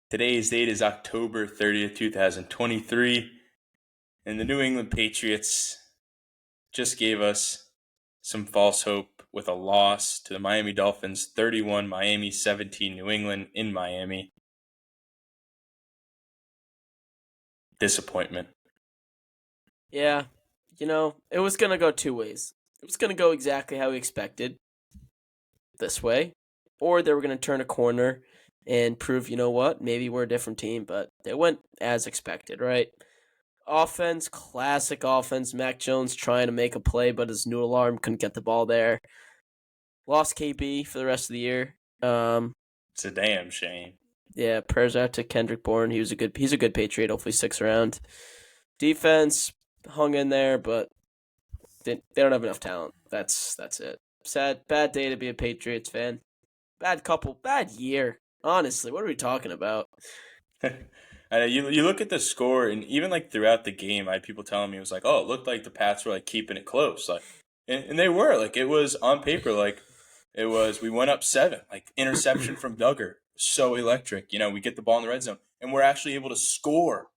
Today's date is October 30th, 2023, and the New England Patriots just gave us some false hope with a loss to the Miami Dolphins, 31 Miami, 17 New England in Miami. Disappointment. Yeah, it was going to go two ways. It was going to go exactly how we expected, this way, or they were going to turn a corner and prove, maybe we're a different team, but they went as expected, right? Offense, classic offense. Mac Jones trying to make a play, but his new alarm couldn't get the ball there. Lost KB for the rest of the year. It's a damn shame. Yeah, prayers out to Kendrick Bourne. He's a good Patriot. Hopefully sticks around. Defense hung in there, but they don't have enough talent. That's it. Sad, bad day to be a Patriots fan. Bad year. Honestly, what are we talking about? You look at the score, and even like throughout the game, I had people telling me it was like, oh, it looked like the Pats were like keeping it close, like, and they were like, it was on paper like it was. We went up 7, like interception from Duggar, so electric. We get the ball in the red zone, and we're actually able to score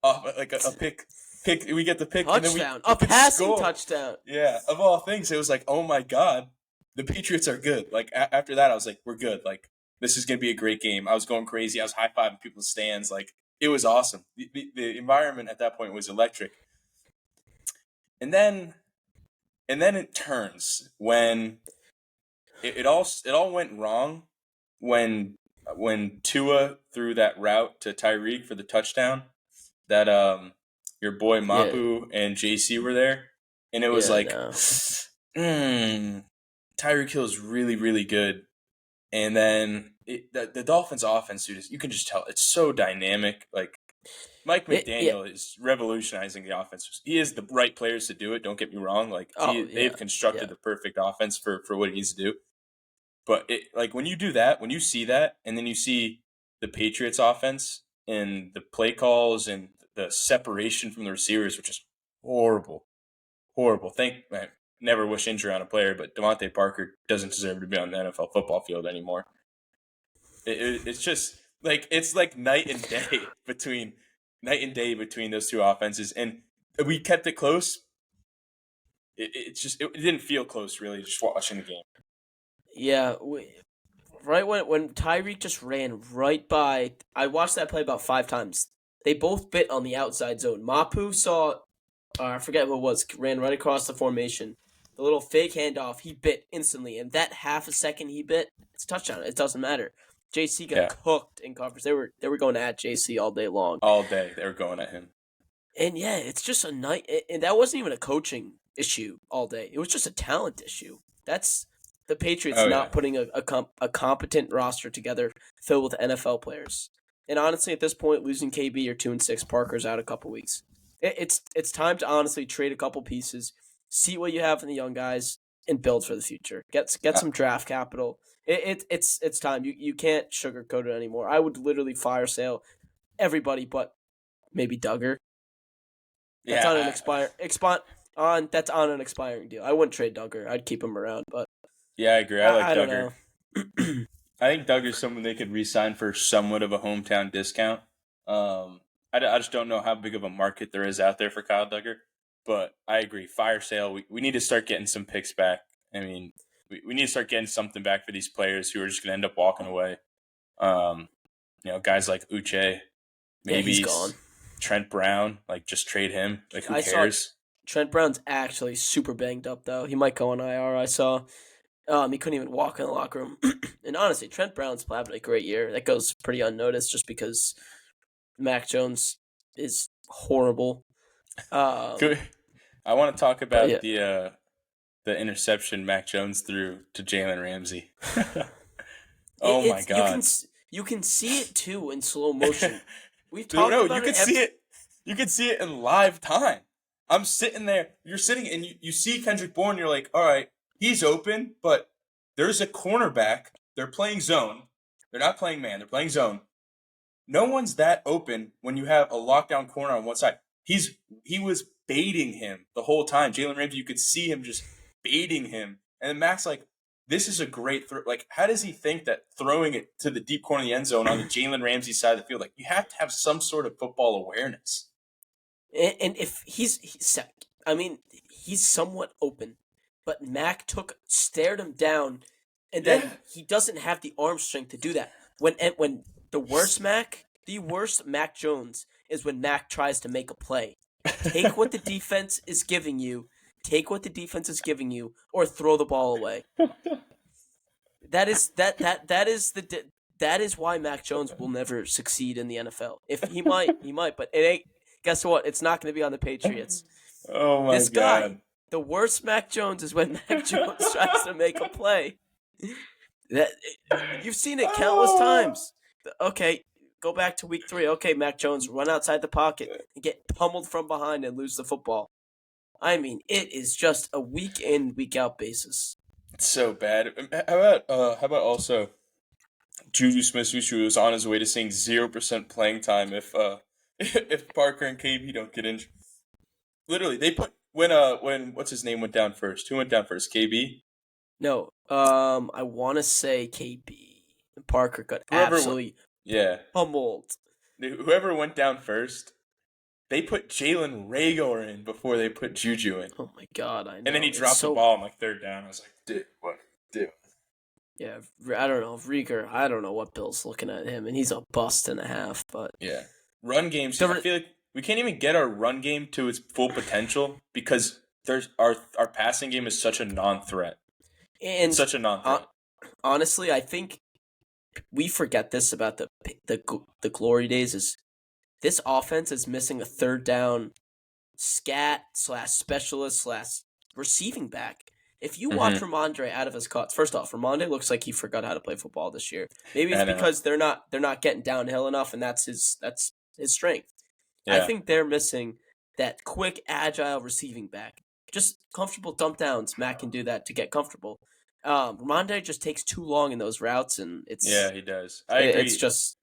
off like a pick. We get the pick, touchdown, and then we passing score. Touchdown. Yeah, of all things, it was like, oh my god, the Patriots are good. Like after that, I was like, we're good. Like this is gonna be a great game. I was going crazy. I was high fiving people's stands. Like it was awesome. The environment at that point was electric. And then it turns when it all went wrong when Tua threw that route to Tyreek for the touchdown. That your boy Mapu and JC were there, and it was like, Tyreek Hill is really, really good. And then the Dolphins' offense, dude, you can just tell it's so dynamic. Like Mike McDaniel is revolutionizing the offense. He has the right players to do it. Don't get me wrong. Like they've constructed the perfect offense for what he needs to do. But when you do that, when you see that, and then you see the Patriots' offense and the play calls and the separation from the receivers, which is horrible. Never wish injury on a player, but Devontae Parker doesn't deserve to be on the NFL football field anymore. It's just like it's like night and day between those two offenses, and we kept it close. It didn't feel close really, just watching the game. Yeah, right when Tyreek just ran right by, I watched that play about 5 times. They both bit on the outside zone. Mapu saw, I forget who it was, ran right across the formation. The little fake handoff, he bit instantly, and that half a second he bit, it's a touchdown. It doesn't matter. JC got cooked in coverage. They were going at JC all day long. All day they were going at him. And yeah, it's just a night, and that wasn't even a coaching issue all day. It was just a talent issue. That's the Patriots not putting a competent roster together filled with NFL players. And honestly, at this point, losing KB or 2-6, Parker's out a couple weeks. It's time to honestly trade a couple pieces, see what you have in the young guys, and build for the future. Get some draft capital. It's time. You can't sugarcoat it anymore. I would literally fire sale everybody but maybe Duggar. That's on an expiring deal. I wouldn't trade Duggar. I'd keep him around, but yeah, I agree. I like Duggar. Don't know. I think Duggar's someone they could re-sign for somewhat of a hometown discount. I just don't know how big of a market there is out there for Kyle Duggar, but I agree. Fire sale. We need to start getting some picks back. I mean, we need to start getting something back for these players who are just going to end up walking away. Guys like Uche, maybe he's gone. Trent Brown, like just trade him. Like who cares? Trent Brown's actually super banged up though. He might go on IR. I saw. He couldn't even walk in the locker room. And honestly, Trent Brown's having a great year. That goes pretty unnoticed just because Mac Jones is horrible. I want to talk about the interception Mac Jones threw to Jalen Ramsey. Oh my god! You can see it too in slow motion. We've talked about it. You can see it. You can see it in live time. I'm sitting there. You're sitting and you see Kendrick Bourne. You're like, all right, he's open, but there's a cornerback. They're playing zone. They're not playing man. They're playing zone. No one's that open when you have a lockdown corner on one side. He was baiting him the whole time. Jalen Ramsey, you could see him just baiting him. And then Mac's like, this is a great throw. Like, how does he think that throwing it to the deep corner of the end zone on the Jalen Ramsey side of the field, like, you have to have some sort of football awareness. And if I mean, he's somewhat open, but Mac stared him down, and Yeah. then he doesn't have the arm strength to do that. When the worst Mac Jones is when Mac tries to make a play. Take what the defense is giving you. Or throw the ball away. That is why Mac Jones will never succeed in the NFL. If he might, but it ain't. Guess what? It's not going to be on the Patriots. Oh my This God. guy, the worst Mac Jones is when Mac Jones tries to make a play. You've seen it countless times. Okay, go back to week 3. Okay, Mac Jones run outside the pocket and get pummeled from behind and lose the football. I mean, it is just a week in, week out basis. It's so bad. How about also Juju Smith-Schuster was on his way to seeing 0% playing time if Parker and KB don't get injured. Literally, they put when what's his name went down first. Who went down first? KB. No, I want to say KB. Parker got absolutely pummeled. Whoever went down first, they put Jalen Reagor in before they put Juju in. Oh my God, I know. And then he dropped the ball on like 3rd down. I was like, dude, what? Dude. Yeah, I don't know. Rieger, I don't know what Bill's looking at him, and he's a bust and a half. But yeah, run games. I feel like we can't even get our run game to its full potential because our passing game is such a non-threat. And such a non-threat. Honestly, I think we forget this about the glory days. Is this offense is missing a 3rd down scat / specialist / receiving back. If you watch Ramondre out of his cuts, first off, Ramondre looks like he forgot how to play football this year. Maybe it's because they're not getting downhill enough, and that's his strength. Yeah. I think they're missing that quick, agile receiving back. Just comfortable dump downs. Matt can do that to get comfortable. Ramondre just takes too long in those routes, and he does. I agree. It's just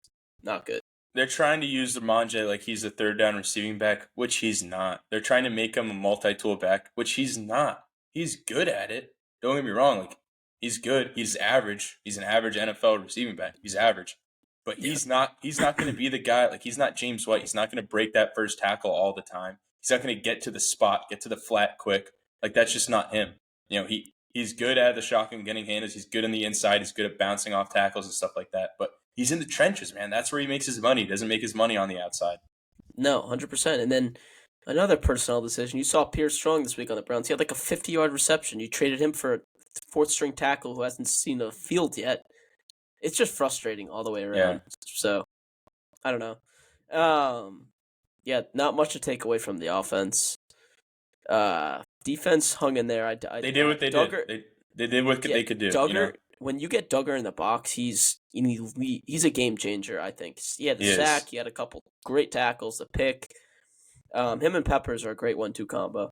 not good. They're trying to use Ramondre like he's a 3rd down receiving back, which he's not. They're trying to make him a multi-tool back, which he's not. He's good at it. Don't get me wrong. Like, he's good. He's average. He's an average NFL receiving back. He's average. But he's not going to be the guy. Like, he's not James White. He's not going to break that first tackle all the time. He's not going to get to the spot, get to the flat quick. Like, that's just not him. You know, he's good at the shotgun getting handles. He's good on the inside. He's good at bouncing off tackles and stuff like that. But he's in the trenches, man. That's where he makes his money. He doesn't make his money on the outside. No, 100%. And then another personnel decision. You saw Pierce Strong this week on the Browns. He had like a 50-yard reception. You traded him for a 4th-string tackle who hasn't seen a field yet. It's just frustrating all the way around. Yeah. So, I don't know. Yeah, not much to take away from the offense. Defense hung in there. They did what they did. They did what they could do. Duggar, you know? When you get Duggar in the box, he's a game changer, I think. He had the sack. He had a couple great tackles, a pick. Him and Peppers are a great 1-2 combo.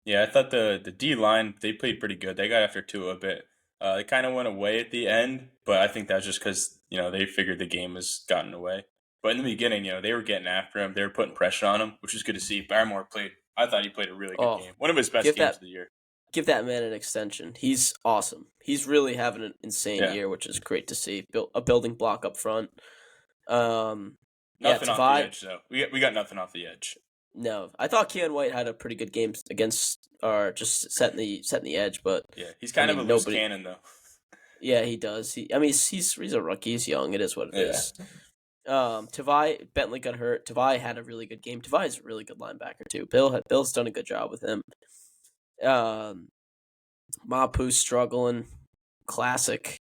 Yeah, I thought the D-line, they played pretty good. They got after Tua a bit. They kind of went away at the end, but I think that's just because, they figured the game was gotten away. But in the beginning, they were getting after him. They were putting pressure on him, which was good to see. Barmore I thought he played a really good game. One of his best games of the year. Give that man an extension. He's awesome. He's really having an insane year, which is great to see. A building block up front. Nothing off the edge, though. We got nothing off the edge. No, I thought Keon White had a pretty good game against, or just setting the edge, but he's kind of a loose cannon, though. Yeah, he does. He's a rookie. He's young. It is what it is. Tavai Bentley got hurt. Tavai had a really good game. Tavai is a really good linebacker too. Bill's done a good job with him. Mapu's struggling, classic,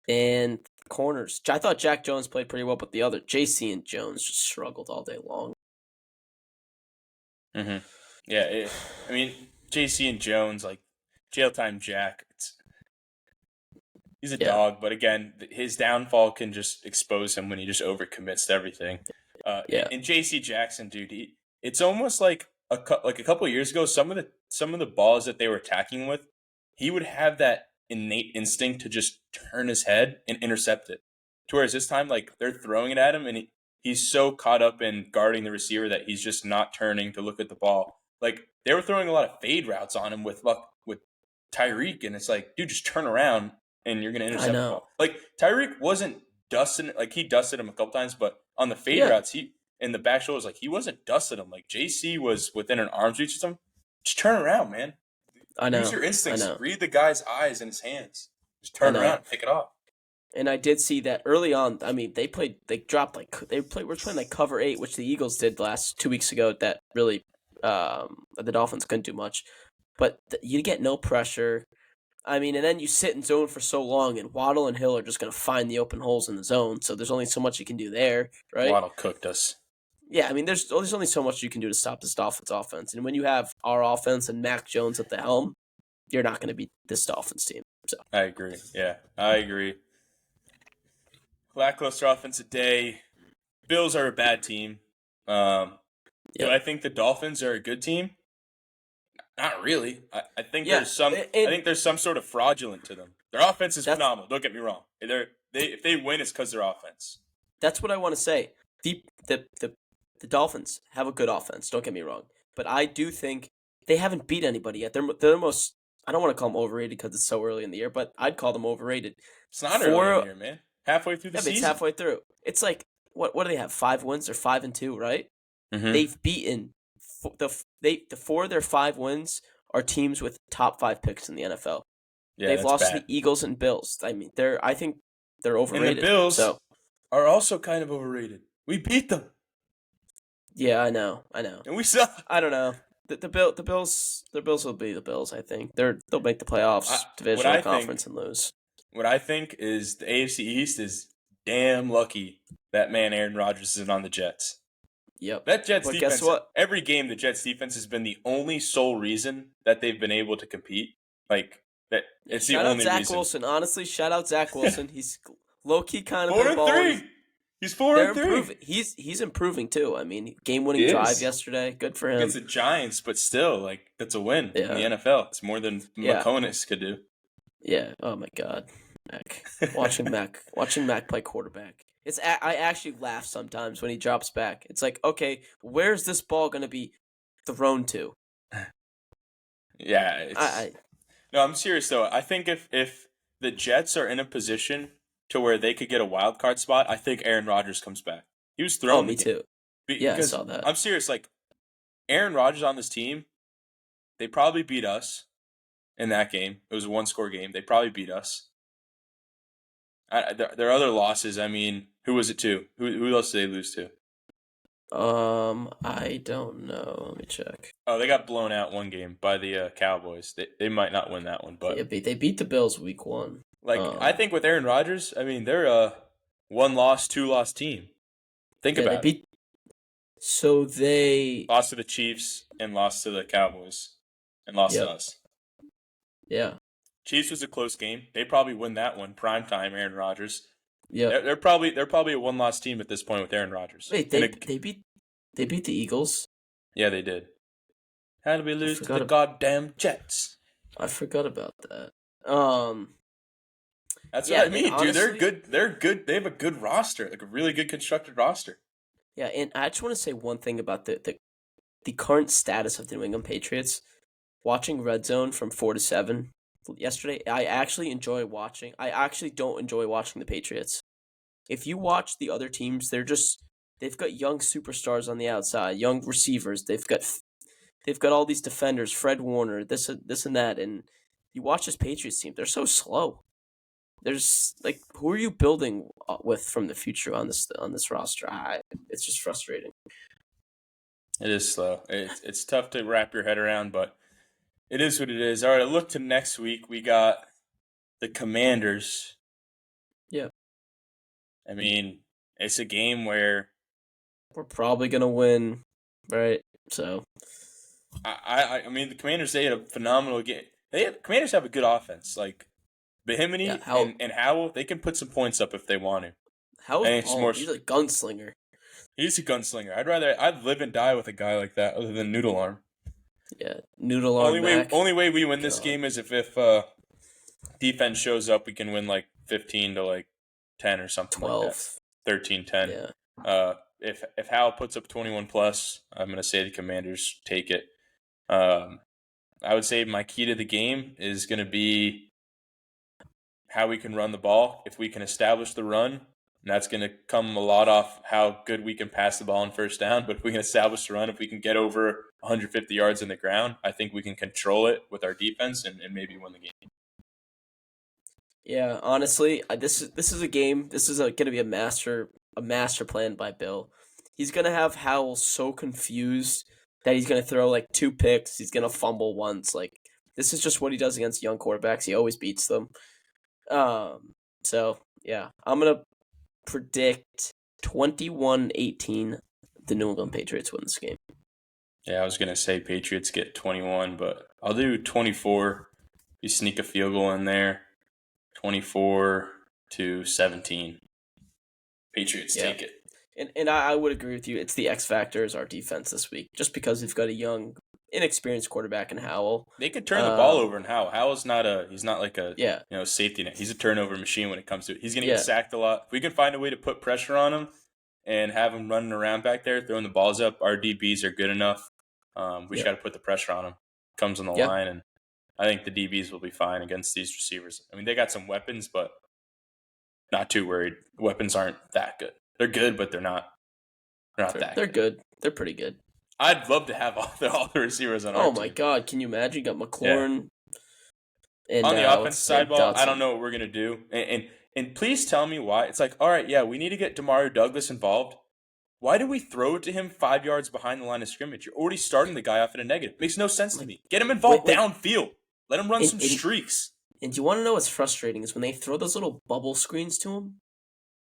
and corners. I thought Jack Jones played pretty well, but the other JC and Jones just struggled all day long. Mm-hmm. Yeah, JC and Jones, like jail time Jack. He's a dog, but again, his downfall can just expose him when he just overcommits to everything. And JC Jackson, dude, it's almost like a couple of years ago. Some of the balls that they were attacking with, he would have that innate instinct to just turn his head and intercept it. To whereas this time, like, they're throwing it at him, and he's so caught up in guarding the receiver that he's just not turning to look at the ball. Like, they were throwing a lot of fade routes on him with Tyreek, and it's like, dude, just turn around and you're gonna I intercept the know. ball. Like Tyreek wasn't dusting, like he dusted him a couple times, but on the fade Yeah, routes, he in the back shoulders, like he wasn't dusting him. Like JC was within an arm's reach of him. Just turn around, man. I Use know. your I instincts. know. Read the guy's eyes and his hands. Just I turn around know. and pick it off. And I did see that early on. I mean, they dropped we're playing like cover 8, which the Eagles did last 2 weeks ago. That really, the Dolphins couldn't do much. But you get no pressure. I mean, and then you sit in zone for so long, and Waddle and Hill are just going to find the open holes in the zone. So there's only so much you can do there, right? Waddle cooked us. Yeah, I mean, there's only so much you can do to stop this Dolphins offense. And when you have our offense and Mac Jones at the helm, you're not going to beat this Dolphins team. So I agree. Yeah, I agree. Lackluster offensive day. Bills are a bad team. Do yeah, I think the Dolphins are a good team? Not really. I think yeah, there's some. I and think there's some sort of fraudulent to them. Their offense is that's phenomenal. Don't get me wrong. If they win, it's because their offense. that's what I want to say. The Dolphins have a good offense. Don't get me wrong, but I do think they haven't beat anybody yet. They're the most. I don't want to call them overrated because it's so early in the year, but I'd call them overrated. It's not early in the For year, man. Halfway through the Yeah, but it's season. halfway through. It's like what do they have? 5 wins? They're 5-2, right? Mm-hmm. They've beaten the 4 of their 5 wins are teams with top 5 picks in the NFL. Yeah, They've that's lost to bad. the Eagles and Bills. I mean, I think they're And the overrated. Bills So are also kind of overrated. We beat them, yeah, I know. and we suck. I don't know. The Bills will be the Bills. I think they'll make the playoffs, What divisional I conference, think, and lose. what I think is the AFC East is damn lucky that man Aaron Rodgers is on the Jets. Yep. That Jets But guess defense, what? every game, the Jets defense has been the only sole reason that they've been able to compete. Like that, Yeah, it's the shout out only Zach reason. Wilson. Honestly, shout out Zach Wilson. He's low key kind of Four been and balling. three. He's 4 They're and 3. improving. He's improving too. I mean, game-winning He drive is yesterday. Good for him. against the Giants, but still, like that's a win in the Yeah, NFL. It's more than yeah, McConis could do. yeah. Oh my God, Mac. Watching Mac play quarterback. I actually laugh sometimes when he drops back. It's like, okay, where's this ball gonna be thrown to? Yeah, it's I no. I'm serious though. I think if the Jets are in a position to where they could get a wild card spot, I think Aaron Rodgers comes back. He was oh, thrown the me game too. Yeah, I because saw that. I'm serious. Like Aaron Rodgers on this team, they probably beat us in that game. It was a 1-score game. They probably beat us. There are other losses. I mean, who was it to? Who else did they lose to? I don't know. Let me check. Oh, they got blown out one game by the Cowboys. They might not win that one, Yeah, but they beat the Bills week 1. like I think with Aaron Rodgers, I mean they're a 1-loss, 2-loss team. Think Yeah, they about it. beat. So they. Lost to the Chiefs and lost to the Cowboys and lost to Yep. us. Yeah. Chiefs was a close game. They probably win that one. Prime time, Aaron Rodgers. Yep. They're probably a 1-loss team at this point with Aaron Rodgers. Wait, they beat the Eagles. Yeah, they did. How did we lose to the forgot goddamn Jets? I forgot about that. That's Yeah, what I mean, and dude. They're honestly- good. They're good. They have a good roster, like a really good constructed roster. Yeah, and I just want to say one thing about the current status of the New England Patriots. Watching Red Zone from 4 to 7 yesterday, I actually enjoy watching. I actually don't enjoy watching the Patriots. If you watch the other teams, they've got young superstars on the outside, young receivers. They've got all these defenders, Fred Warner, this and that, and you watch this Patriots team, they're so slow. There's like, who are you building with from the future on this roster? It's just frustrating. It is slow. It's tough to wrap your head around, but it is what it is. All right, I look to next week. We got the Commanders. Yeah. I mean, it's a game where We're probably gonna win, right? So I mean the Commanders, they had a phenomenal game. Commanders have a good offense. Like Bahimany yeah, and Howell, they can put some points up if they want to. how's And it's Paul? more. He's a gunslinger. He's a gunslinger. I'd live and die with a guy like that, other than Noodle Arm. Yeah, noodle arm Mac. Only way we win this God. game is if defense shows up, we can win like 15 to like 10 or something 12. like that. 13-10. Yeah. If Howell puts up 21 plus, I'm gonna say the Commanders take it. I would say my key to the game is going to be how we can run the ball. If we can establish the run, and that's going to come a lot off how good we can pass the ball on first down. But if we can establish the run, if we can get over 150 yards in the ground, I think we can control it with our defense and maybe win the game. Yeah, honestly, this is a game. This is going to be a master plan by Bill. He's going to have Howell so confused that he's going to throw like 2 picks. He's going to fumble once. Like, this is just what he does against young quarterbacks. He always beats them. So yeah, I'm going to predict 21-18 the New England Patriots win this game. Yeah, I was going to say Patriots get 21, but I'll do 24. You sneak a field goal in there. 24-17. Patriots take it. And I would agree with you. It's the X factor is our defense this week, just because we've got a young, inexperienced quarterback in Howell. They could turn the ball over in Howell. Howell's he's not like a safety net. He's a turnover machine when it comes to it. He's going to get sacked a lot. If we can find a way to put pressure on him and have him running around back there, throwing the balls up, our DBs are good enough. We just got to put the pressure on him. Comes on the line, and I think the DBs will be fine against these receivers. I mean, they got some weapons, but not too worried. Weapons aren't that good. They're good, but they're not that good. They're good. They're pretty good. I'd love to have all the receivers on our team. Oh, my God. Can you imagine? You got McLaurin. Yeah. And on the offensive side ball, I don't know what we're going to do. And please tell me why. It's like, all right, yeah, we need to get Demario Douglas involved. Why do we throw it to him 5 yards behind the line of scrimmage? You're already starting the guy off at a negative. Makes no sense to me. Get him involved downfield. Let him run some streaks. And do you want to know what's frustrating is when they throw those little bubble screens to him,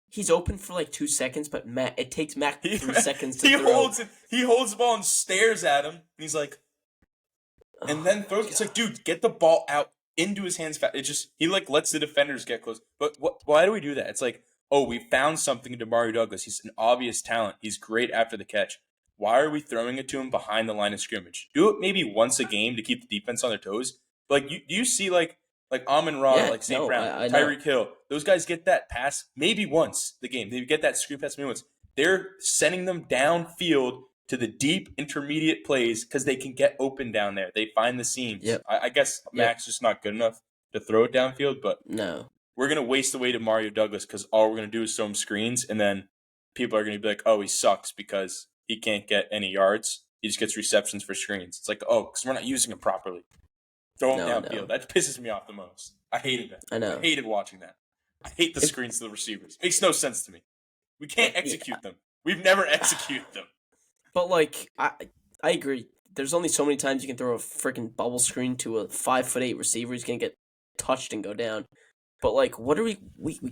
he's open for like 2 seconds, but it takes Mac 3 seconds to throw. He holds the ball and stares at him, and he's like, and then throws. It's like, dude, get the ball out into his hands fast. It just he lets the defenders get close. But why do we do that? It's like, oh, we found something in Demario Douglas. He's an obvious talent. He's great after the catch. Why are we throwing it to him behind the line of scrimmage? Do it maybe once a game to keep the defense on their toes. Like, do you see like Amon-Ra, St. Brown, Tyreek Hill? Those guys get that pass maybe once the game. They get that screen pass maybe once. They're sending them downfield to the deep intermediate plays because they can get open down there. They find the seams. Yep. I guess Mac's just not good enough to throw it downfield, but no. We're going to waste away to Mario Douglas because all we're going to do is throw him screens, and then people are going to be like, oh, he sucks because he can't get any yards. He just gets receptions for screens. It's like, oh, because we're not using him properly. Throw him downfield. No. That pisses me off the most. I hated that. I know. I hated watching that. I hate the screens to the receivers. Makes no sense to me. We can't execute them. We've never executed them. But, I agree. There's only so many times you can throw a freaking bubble screen to a 5'8" receiver. He's going to get touched and go down. But, what are we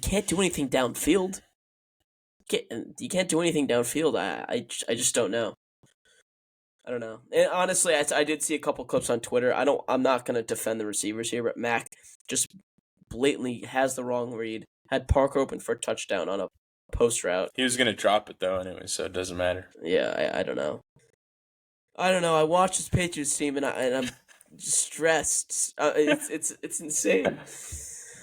can't do anything downfield. You can't do anything downfield. I just don't know. I don't know. And honestly, I did see a couple clips on Twitter. I'm not going to defend the receivers here, but Mac just blatantly has the wrong read. Had Parker open for a touchdown on a post route. He was going to drop it, though, anyway, so it doesn't matter. Yeah, I don't know. I watched this Patriots team, and I'm stressed. It's insane.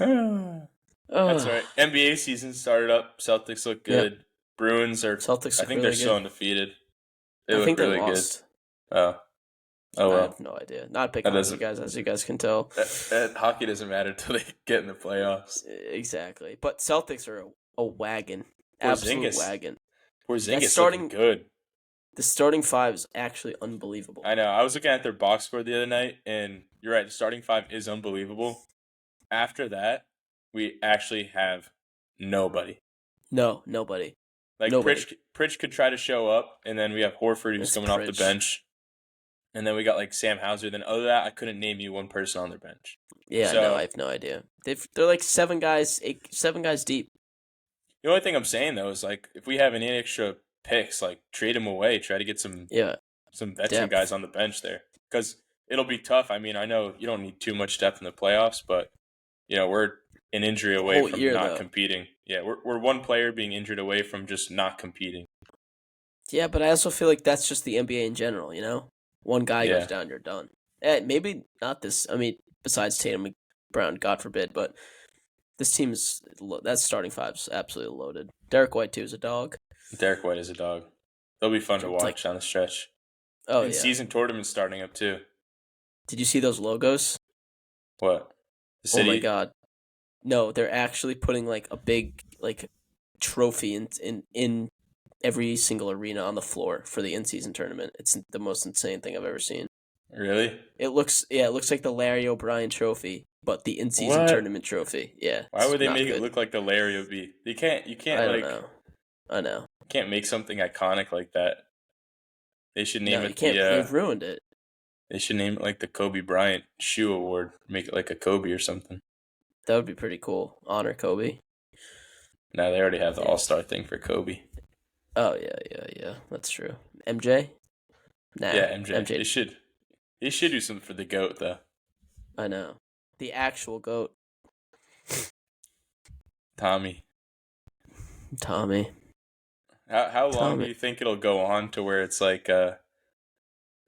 That's right. NBA season started up. Celtics look good. Yep. Bruins are. Celtics. I think they're still undefeated. They look really good. Oh well. I have no idea. Not picking on you guys, as you guys can tell. Hockey doesn't matter until they get in the playoffs. Exactly. But Celtics are a wagon. Absolute wagon. Porzingis starting good. The starting five is actually unbelievable. I know. I was looking at their box score the other night, and you're right. The starting five is unbelievable. After that, we actually have nobody. No, nobody. Nobody. Pritch could try to show up, and then we have Horford who's coming off the bench. And then we got Sam Hauser. Then other than that, I couldn't name you one person on their bench. Yeah, no, I have no idea. They're 7 guys deep. The only thing I'm saying though is if we have any extra picks, trade them away. Try to get some veteran guys on the bench there because it'll be tough. I mean, I know you don't need too much depth in the playoffs, but we're an injury away from not competing. Yeah, we're one player being injured away from just not competing. Yeah, but I also feel like that's just the NBA in general, One guy goes down, you're done. Maybe not this. I mean, besides Tatum and Brown, God forbid, but this team's that starting five's absolutely loaded. Derek White too is a dog. Derek White is a dog. They'll be fun to watch on the stretch. Oh, and season tournaments starting up too. Did you see those logos? What? The Oh my city? god. No, they're actually putting like a big like trophy in every single arena on the floor for the in-season tournament. It's the most insane thing I've ever seen. Really? It looks like the Larry O'Brien trophy, but the in-season What? tournament trophy. Yeah, Why it's would they not make it good. look like the Larry would be? You can't I don't like, know. I know. can't make something iconic like that. They should No, name you it can't. They've ruined it. they should name it like the Kobe Bryant Shoe Award. Make it like a Kobe or something. That would be pretty cool. Honor Kobe. Now they already have the Yeah. All-Star thing for Kobe. Oh yeah. That's true. MJ? Nah. Yeah, MJ. MJ. They should do something for the GOAT though. I know. The actual GOAT. Tommy. Tommy. How long do Tommy. you think it'll go on to where it's like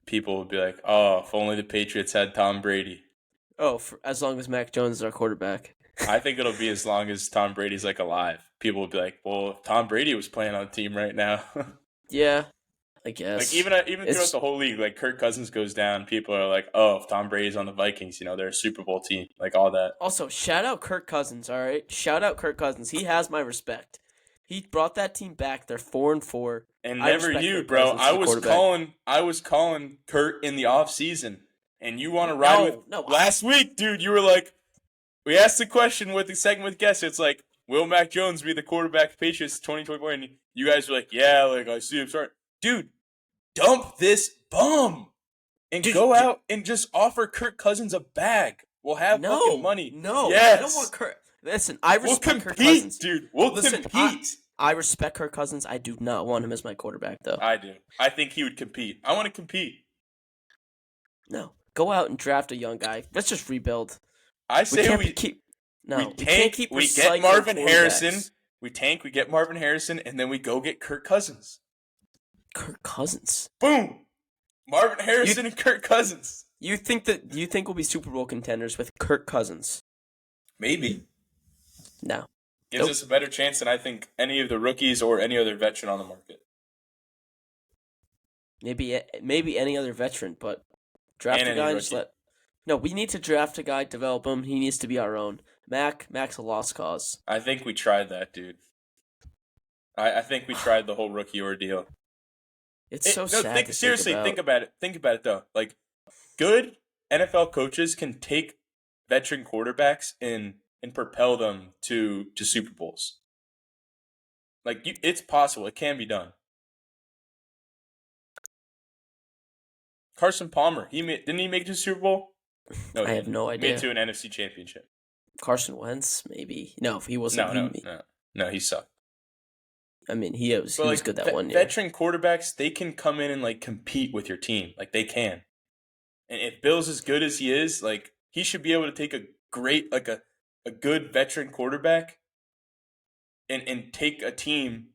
people will be like, oh, if only the Patriots had Tom Brady. Oh, as long as Mac Jones is our quarterback. I think it'll be as long as Tom Brady's like alive. People will be like, well, if Tom Brady was playing on the team right now. Yeah, I Like guess. even throughout the whole league, like Kirk Cousins goes down, people are like, oh, if Tom Brady's on the Vikings, they're a Super Bowl team, like all that. Also, shout out Kirk Cousins, all right? Shout out Kirk Cousins. He has my respect. He brought that team back. They're 4-4. And I never respect you, Kirk bro. Cousins as a quarterback. I was calling Kurt in the offseason, and you want to ride with last week, dude. You were like, we asked the question with the segment with guests. It's like, will Mac Jones be the quarterback of Patriots 2024? And you guys were like, yeah, like I see him start. Dude, dump this bum and go out and just offer Kirk Cousins a bag. We'll have fucking money. No, yes. I don't want Kirk. Listen, I respect Kirk Cousins, dude. We'll compete. I respect Kirk Cousins. I do not want him as my quarterback, though. I do. I think he would compete. I want to compete. No, go out and draft a young guy. Let's just rebuild. I say we tank. We get Marvin Harrison. We tank. We get Marvin Harrison, and then we go get Kirk Cousins. Kirk Cousins. Boom. Marvin Harrison and Kirk Cousins. You think we'll be Super Bowl contenders with Kirk Cousins? Maybe. No. Gives us a better chance than I think any of the rookies or any other veteran on the market. Maybe any other veteran, but draft a guy and just let. No, we need to draft a guy, develop him. He needs to be our own. Mac's a lost cause. I think we tried that, dude. I think we tried the whole rookie ordeal. It's so sad. Seriously, think about it. Think about it though. Like, good NFL coaches can take veteran quarterbacks and propel them to Super Bowls. Like, it's possible. It can be done. Carson Palmer, didn't he make it to the Super Bowl? No, I have no idea. He made it to an NFC Championship. Carson Wentz, maybe. No, he wasn't. No, he sucked. I mean, he was good that 1 year. Veteran quarterbacks, they can come in and like compete with your team. Like, they can. And if Bill's as good as he is, like, he should be able to take a great, like a good veteran quarterback and take a team.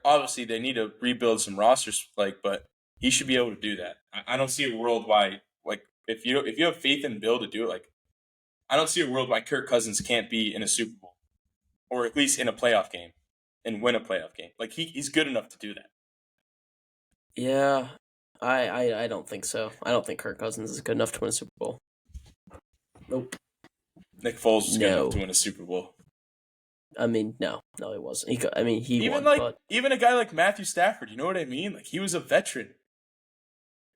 Obviously they need to rebuild some rosters, but he should be able to do that. I don't see a world why, like, if you have faith in Bill to do it, like, I don't see a world why Kirk Cousins can't be in a Super Bowl or at least in a playoff game and win a playoff game. Like, he's good enough to do that. Yeah, I don't think so. I don't think Kirk Cousins is good enough to win a Super Bowl. Nope. Nick Foles is good enough to win a Super Bowl. I mean, no, he wasn't. He even won, even a guy like Matthew Stafford. You know what I mean? Like, he was a veteran.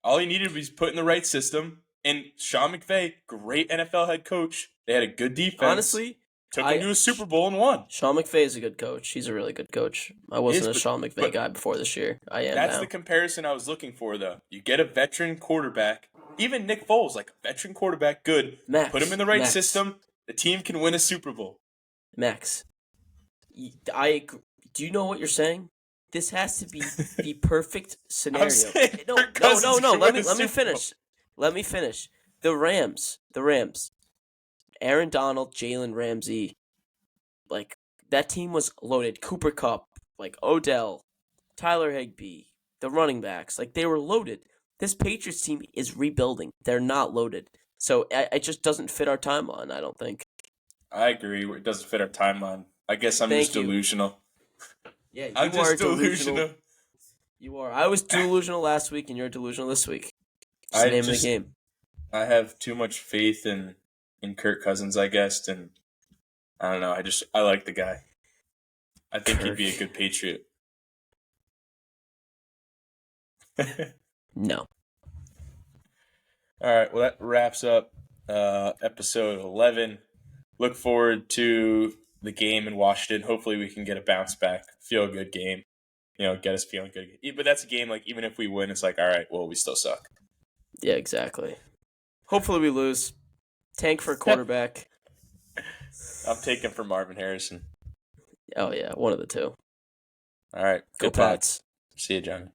All he needed was put in the right system. And Sean McVay, great NFL head coach. They had a good defense. Honestly, took him to a Super Bowl and won. Sean McVay is a good coach. He's a really good coach. I wasn't a Sean McVay guy before this year. I am That's now. the comparison I was looking for, though. You get a veteran quarterback. Even Nick Foles, like a veteran quarterback, good. Put him in the right system. The team can win a Super Bowl. Max, do you know what you're saying? This has to be the perfect scenario. No. Let me finish. Let me finish. The Rams. Aaron Donald, Jalen Ramsey, like, that team was loaded. Cooper Kupp, like Odell, Tyler Higbee, the running backs, like, they were loaded. This Patriots team is rebuilding. They're not loaded. So it just doesn't fit our timeline, I don't think. I agree. It doesn't fit our timeline. I guess I'm just delusional. Yeah, I'm just delusional. You are. I was delusional last week, and you're delusional this week. It's the name of the game. I have too much faith in Kirk Cousins, I guess, and I don't know. I like the guy. I think he'd be a Kirk. good Patriot. No. All right. Well, that wraps up episode 11. Look forward to the game in Washington. Hopefully, we can get a bounce back, feel good game. Get us feeling good. But that's a game like even if we win, it's like all right, well, we still suck. Yeah, exactly. Hopefully we lose. Tank for quarterback. I'm taking for Marvin Harrison. Oh yeah, one of the two. All right. Go Good pod. Pats. See you, Johnny.